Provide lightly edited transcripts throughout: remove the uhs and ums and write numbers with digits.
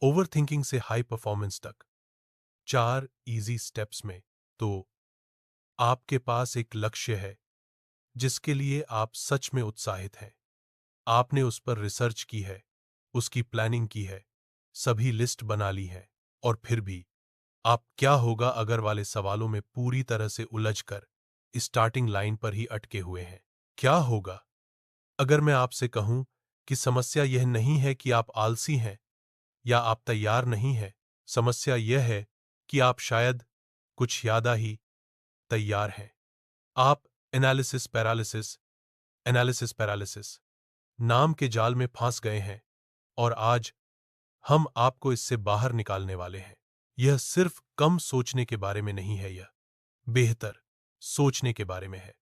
Overthinking से high performance तक 4 easy steps में। तो आपके पास एक लक्ष्य है जिसके लिए आप सच में उत्साहित हैं। आपने उस पर रिसर्च की है, उसकी प्लानिंग की है, सभी लिस्ट बना ली है, और फिर भी आप क्या होगा अगर वाले सवालों में पूरी तरह से उलझकर स्टार्टिंग लाइन पर ही अटके हुए हैं। क्या होगा अगर मैं आपसे कहूं कि समस्या यह नहीं है कि आप आलसी हैं या आप तैयार नहीं हैं। समस्या यह है कि आप शायद कुछ ज्यादा ही तैयार हैं। आप एनालिसिस पैरालिसिस एनालिसिस पैरालिसिस नाम के जाल में फंस गए हैं, और आज हम आपको इससे बाहर निकालने वाले हैं। यह सिर्फ कम सोचने के बारे में नहीं है, यह बेहतर सोचने के बारे में है।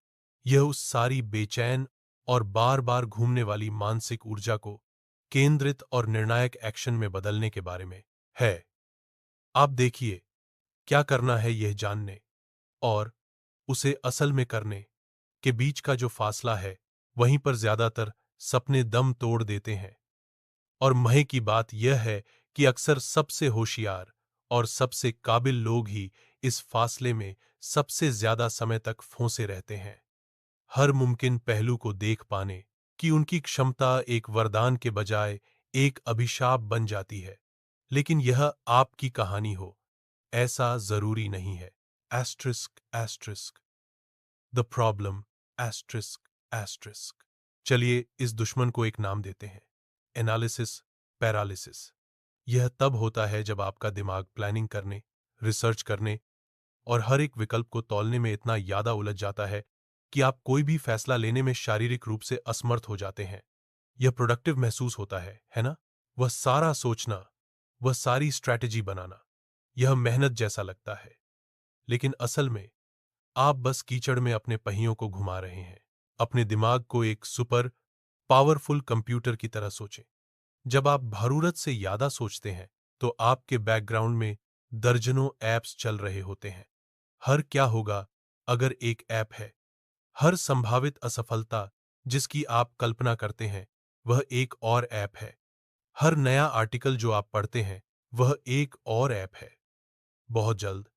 यह उस सारी बेचैन और बार बार घूमने वाली मानसिक ऊर्जा को केंद्रित और निर्णायक एक्शन में बदलने के बारे में है। आप देखिए, क्या करना है यह जानने और उसे असल में करने के बीच का जो फासला है, वहीं पर ज्यादातर सपने दम तोड़ देते हैं। और मजे की बात यह है कि अक्सर सबसे होशियार और सबसे काबिल लोग ही इस फासले में सबसे ज्यादा समय तक फंसे रहते हैं। हर मुमकिन पहलू को देख पाने कि उनकी क्षमता एक वरदान के बजाय एक अभिशाप बन जाती है। लेकिन यह आपकी कहानी हो, ऐसा जरूरी नहीं है। Asterisk asterisk the problem asterisk asterisk. चलिए इस दुश्मन को एक नाम देते हैं, एनालिसिस पैरालिसिस। यह तब होता है जब आपका दिमाग प्लानिंग करने, रिसर्च करने और हर एक विकल्प को तौलने में इतना ज्यादा उलझ जाता है कि आप कोई भी फैसला लेने में शारीरिक रूप से असमर्थ हो जाते हैं। यह प्रोडक्टिव महसूस होता है ना? वह सारा सोचना, वह सारी स्ट्रैटेजी बनाना, यह मेहनत जैसा लगता है। लेकिन असल में आप बस कीचड़ में अपने पहियों को घुमा रहे हैं। अपने दिमाग को एक सुपर पावरफुल कंप्यूटर की तरह सोचें। जब आप जरूरत से ज्यादा सोचते हैं तो आपके बैकग्राउंड में दर्जनों ऐप्स चल रहे होते हैं। हर क्या होगा अगर एक ऐप है। हर संभावित असफलता जिसकी आप कल्पना करते हैं, वह एक और ऐप है। हर नया आर्टिकल जो आप पढ़ते हैं, वह एक और ऐप है। बहुत जल्द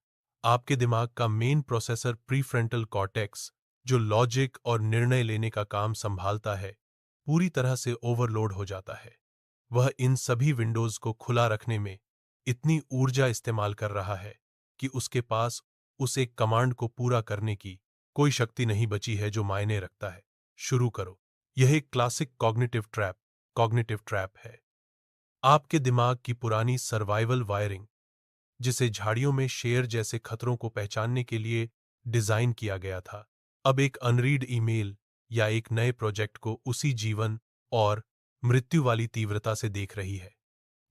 आपके दिमाग का मेन प्रोसेसर प्रीफ्रंटल कॉर्टेक्स, जो लॉजिक और निर्णय लेने का काम संभालता है, पूरी तरह से ओवरलोड हो जाता है। वह इन सभी विंडोज को खुला रखने में इतनी ऊर्जा इस्तेमाल कर रहा है कि उसके पास उस एक कमांड को पूरा करने की कोई शक्ति नहीं बची है जो मायने रखता है। शुरू करो। यह एक क्लासिक कॉग्निटिव ट्रैप है। आपके दिमाग की पुरानी सर्वाइवल वायरिंग, जिसे झाड़ियों में शेर जैसे खतरों को पहचानने के लिए डिजाइन किया गया था, अब एक अनरीड ईमेल या एक नए प्रोजेक्ट को उसी जीवन और मृत्यु वाली तीव्रता से देख रही है।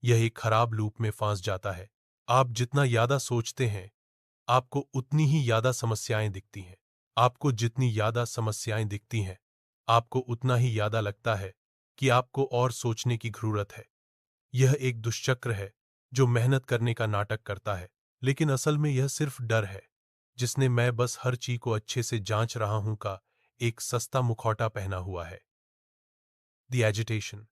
यह एक खराब लूप में फंस जाता है। आप जितना ज्यादा सोचते हैं, आपको उतनी ही ज्यादा समस्याएं दिखती हैं। आपको जितनी ज्यादा समस्याएं दिखती हैं, आपको उतना ही ज्यादा लगता है कि आपको और सोचने की जरूरत है। यह एक दुष्चक्र है जो मेहनत करने का नाटक करता है, लेकिन असल में यह सिर्फ डर है जिसने मैं बस हर चीज को अच्छे से जांच रहा हूं का एक सस्ता मुखौटा पहना हुआ है। The agitation.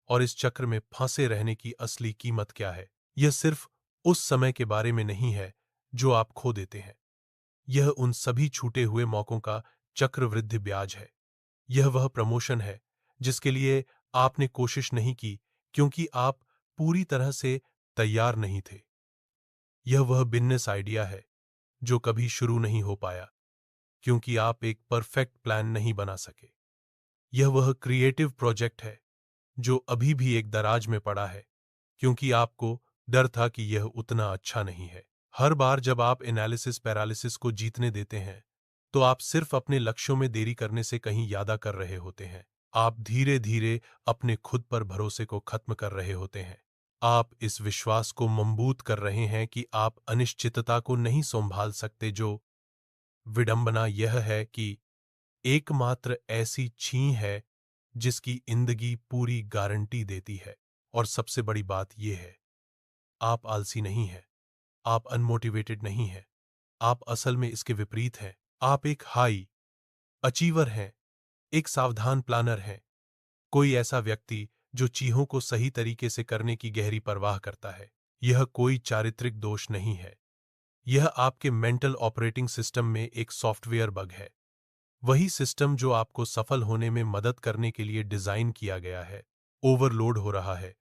और इस चक्र में फंसे रहने की असली कीमत क्या है? यह सिर्फ उस समय के बारे में नहीं है जो आप खो देते हैं। यह उन सभी छूटे हुए मौकों का चक्रवृद्धि ब्याज है। यह वह प्रमोशन है जिसके लिए आपने कोशिश नहीं की क्योंकि आप पूरी तरह से तैयार नहीं थे। यह वह बिजनेस आइडिया है जो कभी शुरू नहीं हो पाया क्योंकि आप एक परफेक्ट प्लान नहीं बना सके। यह वह क्रिएटिव प्रोजेक्ट है जो अभी भी एक दराज में पड़ा है क्योंकि आपको डर था कि यह उतना अच्छा नहीं है। हर बार जब आप एनालिसिस पैरालिसिस को जीतने देते हैं, तो आप सिर्फ अपने लक्ष्यों में देरी करने से कहीं ज्यादा कर रहे होते हैं। आप धीरे धीरे अपने खुद पर भरोसे को खत्म कर रहे होते हैं। आप इस विश्वास को मजबूत कर रहे हैं कि आप अनिश्चितता को नहीं संभाल सकते। जो विडंबना यह है कि एकमात्र ऐसी छीं है जिसकी जिंदगी पूरी गारंटी देती है। और सबसे बड़ी बात यह है, आप आलसी नहीं हैं, आप अनमोटिवेटेड नहीं हैं, आप असल में इसके विपरीत हैं। आप एक हाई अचीवर हैं, एक सावधान प्लानर हैं, कोई ऐसा व्यक्ति जो चीजों को सही तरीके से करने की गहरी परवाह करता है। यह कोई चारित्रिक दोष नहीं है, यह आपके मेंटल ऑपरेटिंग सिस्टम में एक सॉफ्टवेयर बग है। वही सिस्टम जो आपको सफल होने में मदद करने के लिए डिजाइन किया गया है, ओवरलोड हो रहा है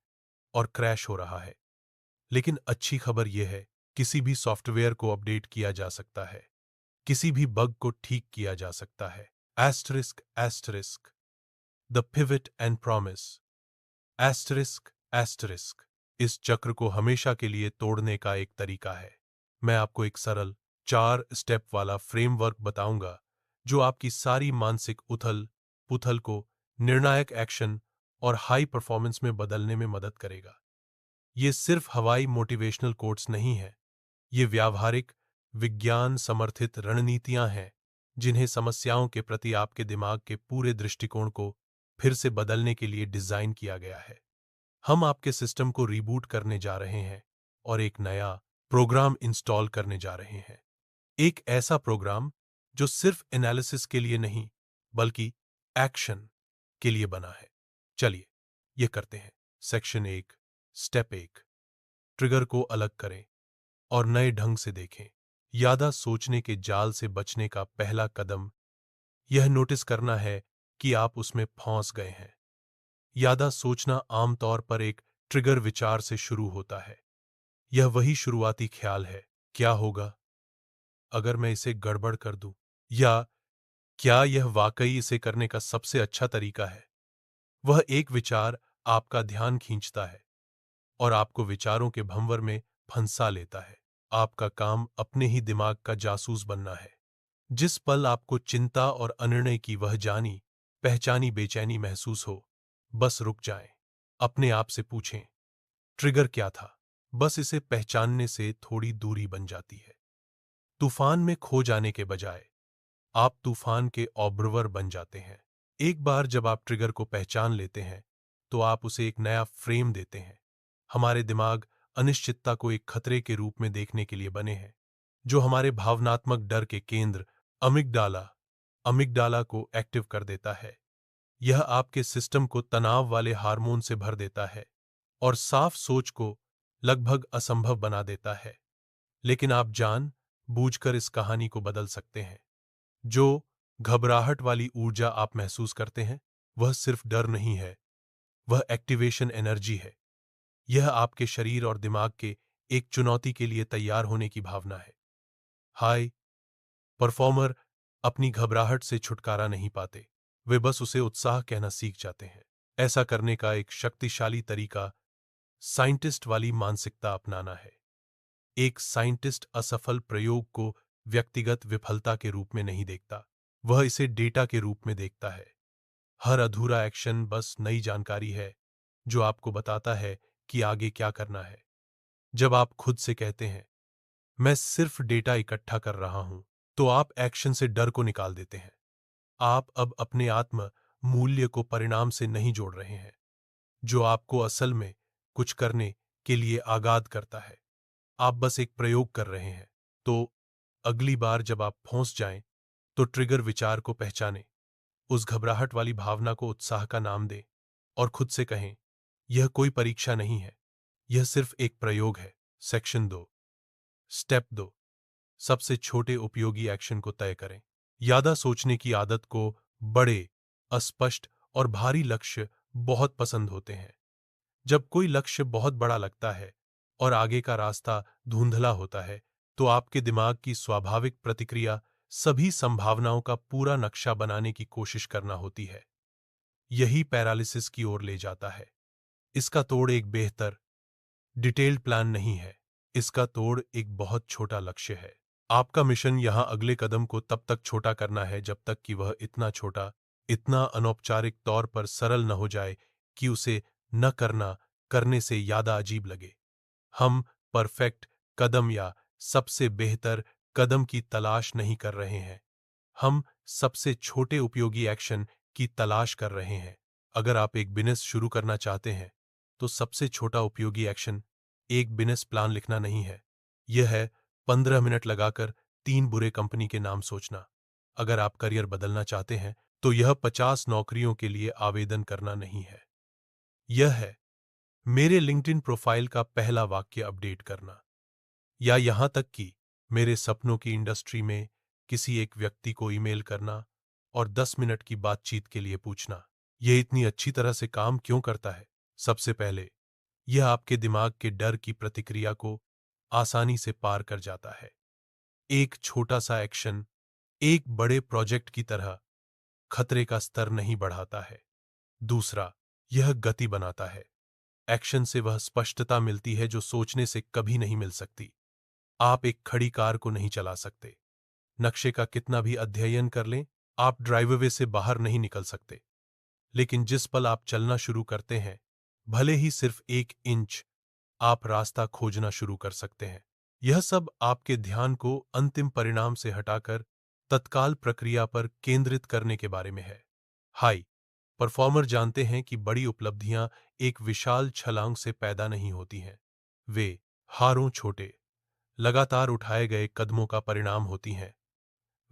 और क्रैश हो रहा है। लेकिन अच्छी खबर यह है, किसी भी सॉफ्टवेयर को अपडेट किया जा सकता है, किसी भी बग को ठीक किया जा सकता है। Asterisk asterisk the pivot and promise asterisk asterisk इस चक्र को हमेशा के लिए तोड़ने का एक तरीका है। मैं आपको एक सरल 4 स्टेप वाला फ्रेमवर्क बताऊंगा जो आपकी सारी मानसिक उथल पुथल को निर्णायक एक्शन और हाई परफॉर्मेंस में बदलने में मदद करेगा। ये सिर्फ हवाई मोटिवेशनल कोट्स नहीं है, ये व्यावहारिक विज्ञान समर्थित रणनीतियां हैं जिन्हें समस्याओं के प्रति आपके दिमाग के पूरे दृष्टिकोण को फिर से बदलने के लिए डिजाइन किया गया है। हम आपके सिस्टम को रीबूट करने जा रहे हैं और एक नया प्रोग्राम इंस्टॉल करने जा रहे हैं। एक ऐसा प्रोग्राम जो सिर्फ एनालिसिस के लिए नहीं, बल्कि एक्शन के लिए बना है। चलिए ये करते हैं। सेक्शन 1, स्टेप 1, ट्रिगर को अलग करें और नए ढंग से देखें। यादा सोचने के जाल से बचने का पहला कदम यह नोटिस करना है कि आप उसमें फंस गए हैं। यादा सोचना आमतौर पर एक ट्रिगर विचार से शुरू होता है। यह वही शुरुआती ख्याल है, क्या होगा अगर मैं इसे गड़बड़ कर दूं, या क्या यह वाकई इसे करने का सबसे अच्छा तरीका है। वह एक विचार आपका ध्यान खींचता है और आपको विचारों के भंवर में फंसा लेता है। आपका काम अपने ही दिमाग का जासूस बनना है। जिस पल आपको चिंता और अनिर्णय की वह जानी पहचानी बेचैनी महसूस हो, बस रुक जाएं। अपने आप से पूछें, ट्रिगर क्या था। बस इसे पहचानने से थोड़ी दूरी बन जाती है। तूफान में खो जाने के बजाय आप तूफान के ऑब्जर्वर बन जाते हैं। एक बार जब आप ट्रिगर को पहचान लेते हैं, तो आप उसे एक नया फ्रेम देते हैं। हमारे दिमाग अनिश्चितता को एक खतरे के रूप में देखने के लिए बने हैं, जो हमारे भावनात्मक डर के केंद्र अमिगडाला अमिगडाला को एक्टिव कर देता है। यह आपके सिस्टम को तनाव वाले हार्मोन से भर देता है और साफ सोच को लगभग असंभव बना देता है। लेकिन आप जान बूझकर इस कहानी को बदल सकते हैं। जो घबराहट वाली ऊर्जा आप महसूस करते हैं, वह सिर्फ डर नहीं है, वह एक्टिवेशन एनर्जी है। यह आपके शरीर और दिमाग के एक चुनौती के लिए तैयार होने की भावना है। हाय परफॉर्मर अपनी घबराहट से छुटकारा नहीं पाते, वे बस उसे उत्साह कहना सीख जाते हैं। ऐसा करने का एक शक्तिशाली तरीका साइंटिस्ट वाली मानसिकता अपनाना है। एक साइंटिस्ट असफल प्रयोग को व्यक्तिगत विफलता के रूप में नहीं देखता, वह इसे डेटा के रूप में देखता है। हर अधूरा एक्शन बस नई जानकारी है जो आपको बताता है कि आगे क्या करना है। जब आप खुद से कहते हैं, मैं सिर्फ डेटा इकट्ठा कर रहा हूं, तो आप एक्शन से डर को निकाल देते हैं। आप अब अपने आत्म मूल्य को परिणाम से नहीं जोड़ रहे हैं, जो आपको असल में कुछ करने के लिए आगाद करता है। आप बस एक प्रयोग कर रहे हैं। तो अगली बार जब आप फंस जाएं, तो ट्रिगर विचार को पहचानें, उस घबराहट वाली भावना को उत्साह का नाम दें और खुद से कहें, यह कोई परीक्षा नहीं है, यह सिर्फ एक प्रयोग है। सेक्शन 2, स्टेप 2, सबसे छोटे उपयोगी एक्शन को तय करें। यादा सोचने की आदत को बड़े, अस्पष्ट और भारी लक्ष्य बहुत पसंद होते हैं। जब कोई लक्ष्य बहुत बड़ा लगता है और आगे का रास्ता धुंधला होता है, तो आपके दिमाग की स्वाभाविक प्रतिक्रिया सभी संभावनाओं का पूरा नक्शा बनाने की कोशिश करना होती है। यही पैरालिसिस की ओर ले जाता है। इसका तोड़ एक बेहतर डिटेल्ड प्लान नहीं है, इसका तोड़ एक बहुत छोटा लक्ष्य है। आपका मिशन यहां अगले कदम को तब तक छोटा करना है जब तक कि वह इतना छोटा, इतना अनौपचारिक तौर पर सरल न हो जाए कि उसे न करना करने से ज्यादा अजीब लगे। हम परफेक्ट कदम या सबसे बेहतर कदम की तलाश नहीं कर रहे हैं, हम सबसे छोटे उपयोगी एक्शन की तलाश कर रहे हैं। अगर आप एक बिजनेस शुरू करना चाहते हैं, तो सबसे छोटा उपयोगी एक्शन एक बिजनेस प्लान लिखना नहीं है, यह है 15 मिनट लगाकर 3 बुरे कंपनी के नाम सोचना। अगर आप करियर बदलना चाहते हैं, तो यह 50 नौकरियों के लिए आवेदन करना नहीं है। यह है मेरे लिंक्डइन प्रोफाइल का पहला वाक्य अपडेट करना, या यहां तक कि मेरे सपनों की इंडस्ट्री में किसी एक व्यक्ति को ईमेल करना और 10 मिनट की बातचीत के लिए पूछना, यह इतनी अच्छी तरह से काम क्यों करता है? सबसे पहले, यह आपके दिमाग के डर की प्रतिक्रिया को आसानी से पार कर जाता है। एक छोटा सा एक्शन एक बड़े प्रोजेक्ट की तरह खतरे का स्तर नहीं बढ़ाता है। दूसरा, यह गति बनाता है। एक्शन से वह स्पष्टता मिलती है जो सोचने से कभी नहीं मिल सकती। आप एक खड़ी कार को नहीं चला सकते। नक्शे का कितना भी अध्ययन कर लें, आप ड्राइववे से बाहर नहीं निकल सकते। लेकिन जिस पल आप चलना शुरू करते हैं, भले ही सिर्फ 1 इंच, आप रास्ता खोजना शुरू कर सकते हैं। यह सब आपके ध्यान को अंतिम परिणाम से हटाकर तत्काल प्रक्रिया पर केंद्रित करने के बारे में है। हाई परफॉर्मर जानते हैं कि बड़ी उपलब्धियां एक विशाल छलांग से पैदा नहीं होती हैं। वे हारों छोटे, लगातार उठाए गए कदमों का परिणाम होती हैं।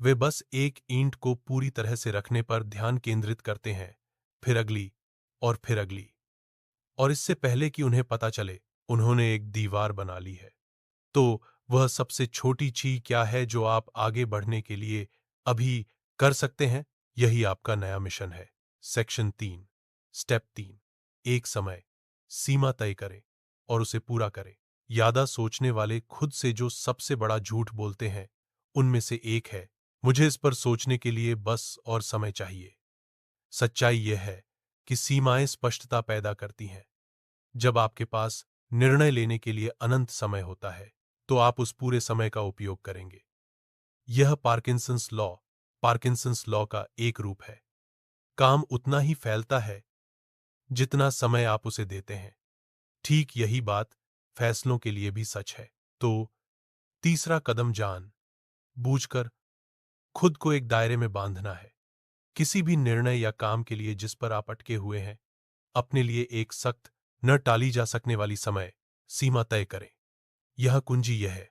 वे बस एक ईंट को पूरी तरह से रखने पर ध्यान केंद्रित करते हैं, फिर अगली और फिर अगली। और इससे पहले कि उन्हें पता चले, उन्होंने एक दीवार बना ली है। तो वह सबसे छोटी चीज क्या है जो आप आगे बढ़ने के लिए अभी कर सकते हैं? यही आपका नया मिशन है। सेक्शन 3, स्टेप 3, एक समय सीमा तय करें और उसे पूरा करें। यादा सोचने वाले खुद से जो सबसे बड़ा झूठ बोलते हैं, उनमें से एक है, मुझे इस पर सोचने के लिए बस और समय चाहिए। सच्चाई यह है कि सीमाएं स्पष्टता पैदा करती हैं। जब आपके पास निर्णय लेने के लिए अनंत समय होता है, तो आप उस पूरे समय का उपयोग करेंगे। यह पार्किंसंस लॉ का एक रूप है। काम उतना ही फैलता है जितना समय आप उसे देते हैं। ठीक यही बात फैसलों के लिए भी सच है। तो तीसरा कदम जान बूझकर खुद को एक दायरे में बांधना है। किसी भी निर्णय या काम के लिए जिस पर आप अटके हुए हैं, अपने लिए एक सख्त, न टाली जा सकने वाली समय सीमा तय करें। यह कुंजी यह है,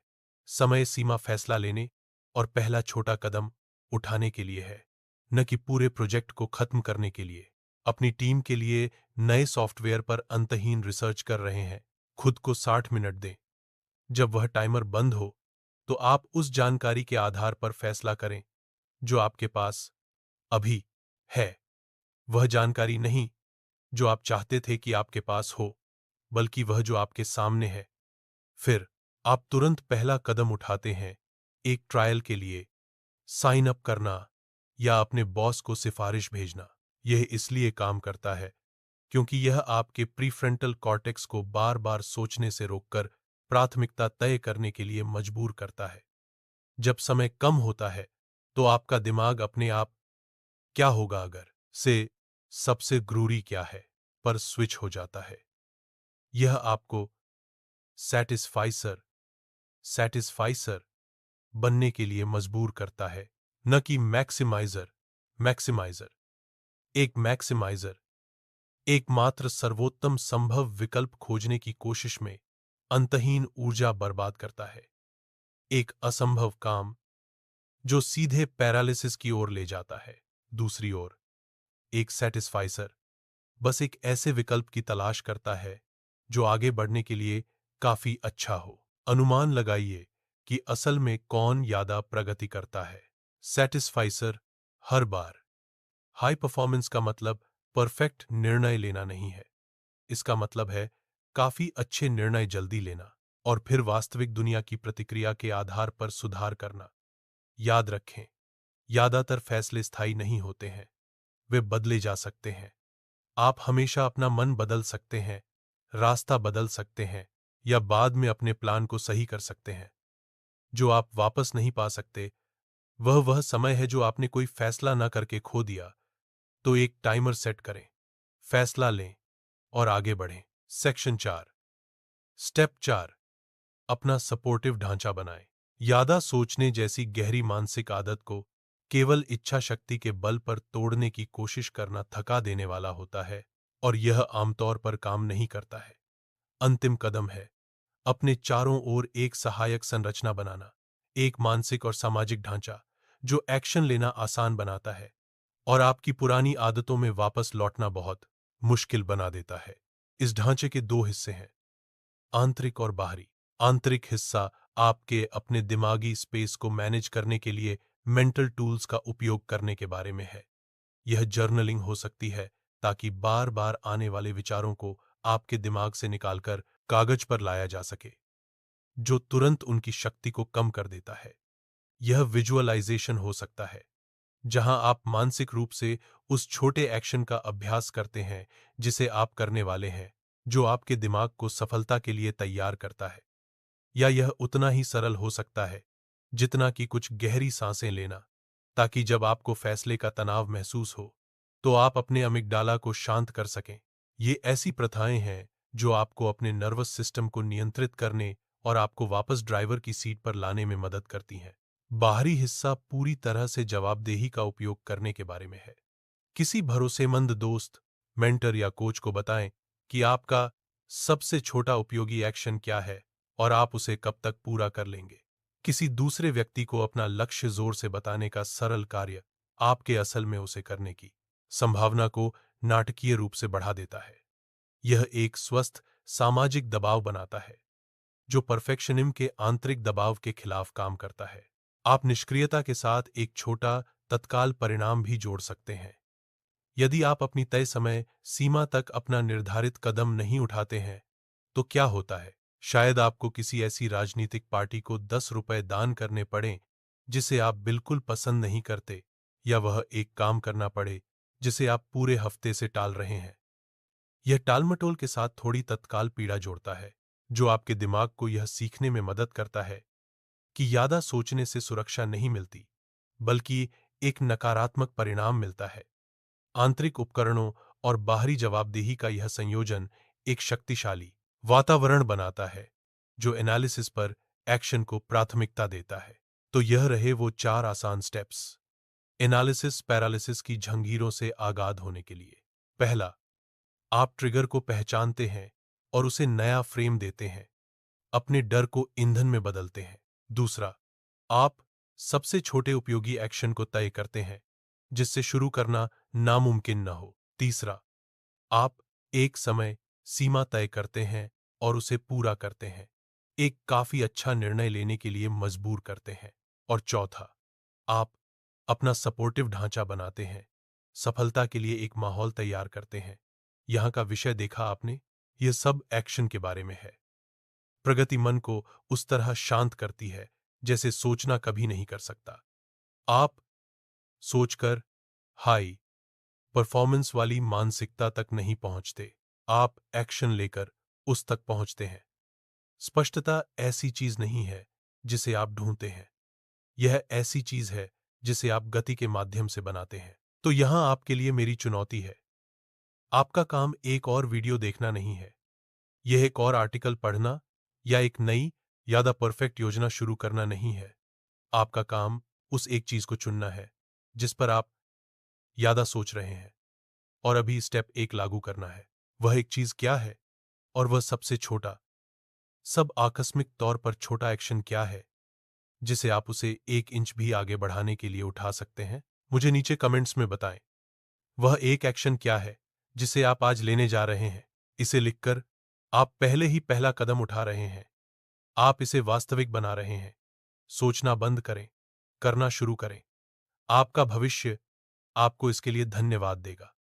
समय सीमा फैसला लेने और पहला छोटा कदम उठाने के लिए है, न कि पूरे प्रोजेक्ट को खत्म करने के लिए। अपनी टीम के लिए नए सॉफ्टवेयर पर अंतहीन रिसर्च कर रहे हैं, खुद को 60 मिनट दें। जब वह टाइमर बंद हो, तो आप उस जानकारी के आधार पर फैसला करें जो आपके पास अभी है। वह जानकारी नहीं जो आप चाहते थे कि आपके पास हो, बल्कि वह जो आपके सामने है। फिर आप तुरंत पहला कदम उठाते हैं, एक ट्रायल के लिए साइन अप करना या अपने बॉस को सिफारिश भेजना। यह इसलिए काम करता है क्योंकि यह आपके प्रीफ्रंटल कॉर्टेक्स को बार बार सोचने से रोककर प्राथमिकता तय करने के लिए मजबूर करता है। जब समय कम होता है, तो आपका दिमाग अपने आप क्या होगा अगर से सबसे जरूरी क्या है पर स्विच हो जाता है। यह आपको सैटिस्फाइसर सैटिस्फाइसर बनने के लिए मजबूर करता है, न कि मैक्सिमाइजर। मैक्सिमाइजर एक मैक्सिमाइजर एकमात्र सर्वोत्तम संभव विकल्प खोजने की कोशिश में अंतहीन ऊर्जा बर्बाद करता है। एक असंभव काम जो सीधे पैरालिसिस की ओर ले जाता है। दूसरी ओर, एक सैटिस्फाइसर बस एक ऐसे विकल्प की तलाश करता है जो आगे बढ़ने के लिए काफी अच्छा हो। अनुमान लगाइए कि असल में कौन ज्यादा प्रगति करता है। सैटिस्फाइसर हर बार। हाई परफॉर्मेंस का मतलब परफेक्ट निर्णय लेना नहीं है। इसका मतलब है काफी अच्छे निर्णय जल्दी लेना और फिर वास्तविक दुनिया की प्रतिक्रिया के आधार पर सुधार करना। याद रखें, ज्यादातर फैसले स्थायी नहीं होते हैं, वे बदले जा सकते हैं। आप हमेशा अपना मन बदल सकते हैं, रास्ता बदल सकते हैं या बाद में अपने प्लान को सही कर सकते हैं। जो आप वापस नहीं पा सकते, वह समय है जो आपने कोई फैसला न करके खो दिया। तो एक टाइमर सेट करें, फैसला लें और आगे बढ़ें। सेक्शन 4, स्टेप 4, अपना सपोर्टिव ढांचा बनाएं। यादा सोचने जैसी गहरी मानसिक आदत को केवल इच्छा शक्ति के बल पर तोड़ने की कोशिश करना थका देने वाला होता है और यह आमतौर पर काम नहीं करता है। अंतिम कदम है अपने चारों ओर एक सहायक संरचना बनाना, एक मानसिक और सामाजिक ढांचा जो एक्शन लेना आसान बनाता है और आपकी पुरानी आदतों में वापस लौटना बहुत मुश्किल बना देता है। इस ढांचे के दो हिस्से हैं, आंतरिक और बाहरी। आंतरिक हिस्सा आपके अपने दिमागी स्पेस को मैनेज करने के लिए मेंटल टूल्स का उपयोग करने के बारे में है। यह जर्नलिंग हो सकती है ताकि बार बार आने वाले विचारों को आपके दिमाग से निकालकर कागज पर लाया जा सके, जो तुरंत उनकी शक्ति को कम कर देता है। यह विजुअलाइजेशन हो सकता है, जहां आप मानसिक रूप से उस छोटे एक्शन का अभ्यास करते हैं जिसे आप करने वाले हैं, जो आपके दिमाग को सफलता के लिए तैयार करता है। या यह उतना ही सरल हो सकता है जितना कि कुछ गहरी सांसें लेना, ताकि जब आपको फैसले का तनाव महसूस हो तो आप अपने अमिगडाला को शांत कर सकें। ये ऐसी प्रथाएं हैं जो आपको अपने नर्वस सिस्टम को नियंत्रित करने और आपको वापस ड्राइवर की सीट पर लाने में मदद करती हैं। बाहरी हिस्सा पूरी तरह से जवाबदेही का उपयोग करने के बारे में है। किसी भरोसेमंद दोस्त, मेंटर या कोच को बताएं कि आपका सबसे छोटा उपयोगी एक्शन क्या है और आप उसे कब तक पूरा कर लेंगे। किसी दूसरे व्यक्ति को अपना लक्ष्य जोर से बताने का सरल कार्य आपके असल में उसे करने की संभावना को नाटकीय रूप से बढ़ा देता है। यह एक स्वस्थ सामाजिक दबाव बनाता है, जो परफेक्शनिज्म के आंतरिक दबाव के खिलाफ काम करता है। आप निष्क्रियता के साथ एक छोटा तत्काल परिणाम भी जोड़ सकते हैं। यदि आप अपनी तय समय सीमा तक अपना निर्धारित कदम नहीं उठाते हैं, तो क्या होता है? शायद आपको किसी ऐसी राजनीतिक पार्टी को 10 रुपए दान करने पड़ें जिसे आप बिल्कुल पसंद नहीं करते, या वह एक काम करना पड़े जिसे आप पूरे हफ्ते से टाल रहे हैं। यह टालमटोल के साथ थोड़ी तत्काल पीड़ा जोड़ता है, जो आपके दिमाग को यह सीखने में मदद करता है कि ज्यादा सोचने से सुरक्षा नहीं मिलती, बल्कि एक नकारात्मक परिणाम मिलता है। आंतरिक उपकरणों और बाहरी जवाबदेही का यह संयोजन एक शक्तिशाली वातावरण बनाता है, जो एनालिसिस पर एक्शन को प्राथमिकता देता है। तो यह रहे वो 4 आसान स्टेप्स एनालिसिस पैरालिसिस की जंजीरों से आगाद होने के लिए। पहला, आप ट्रिगर को पहचानते हैं और उसे नया फ्रेम देते हैं, अपने डर को ईंधन में बदलते हैं। दूसरा, आप सबसे छोटे उपयोगी एक्शन को तय करते हैं जिससे शुरू करना नामुमकिन न हो। तीसरा, आप एक समय सीमा तय करते हैं और उसे पूरा करते हैं, एक काफी अच्छा निर्णय लेने के लिए मजबूर करते हैं। और चौथा, आप अपना सपोर्टिव ढांचा बनाते हैं, सफलता के लिए एक माहौल तैयार करते हैं। यहाँ का विषय देखा आपने, यह सब एक्शन के बारे में है। प्रगति मन को उस तरह शांत करती है जैसे सोचना कभी नहीं कर सकता। आप सोचकर हाई परफॉर्मेंस वाली मानसिकता तक नहीं पहुंचते, आप एक्शन लेकर उस तक पहुंचते हैं। स्पष्टता ऐसी चीज नहीं है जिसे आप ढूंढते हैं, यह ऐसी चीज है जिसे आप गति के माध्यम से बनाते हैं। तो यहां आपके लिए मेरी चुनौती है, आपका काम एक और वीडियो देखना नहीं है, यह एक और आर्टिकल पढ़ना या एक नई यादा परफेक्ट योजना शुरू करना नहीं है। आपका काम उस एक चीज को चुनना है जिस पर आप यादा सोच रहे हैं, और अभी स्टेप 1 लागू करना है। वह एक चीज क्या है, और वह सबसे छोटा, सब आकस्मिक तौर पर छोटा एक्शन क्या है जिसे आप उसे 1 इंच भी आगे बढ़ाने के लिए उठा सकते हैं? मुझे नीचे कमेंट्स में बताएं। वह एक एक्शन क्या है जिसे आप आज लेने जा रहे हैं? इसे लिखकर आप पहले ही पहला कदम उठा रहे हैं। आप इसे वास्तविक बना रहे हैं। सोचना बंद करें, करना शुरू करें। आपका भविष्य आपको इसके लिए धन्यवाद देगा।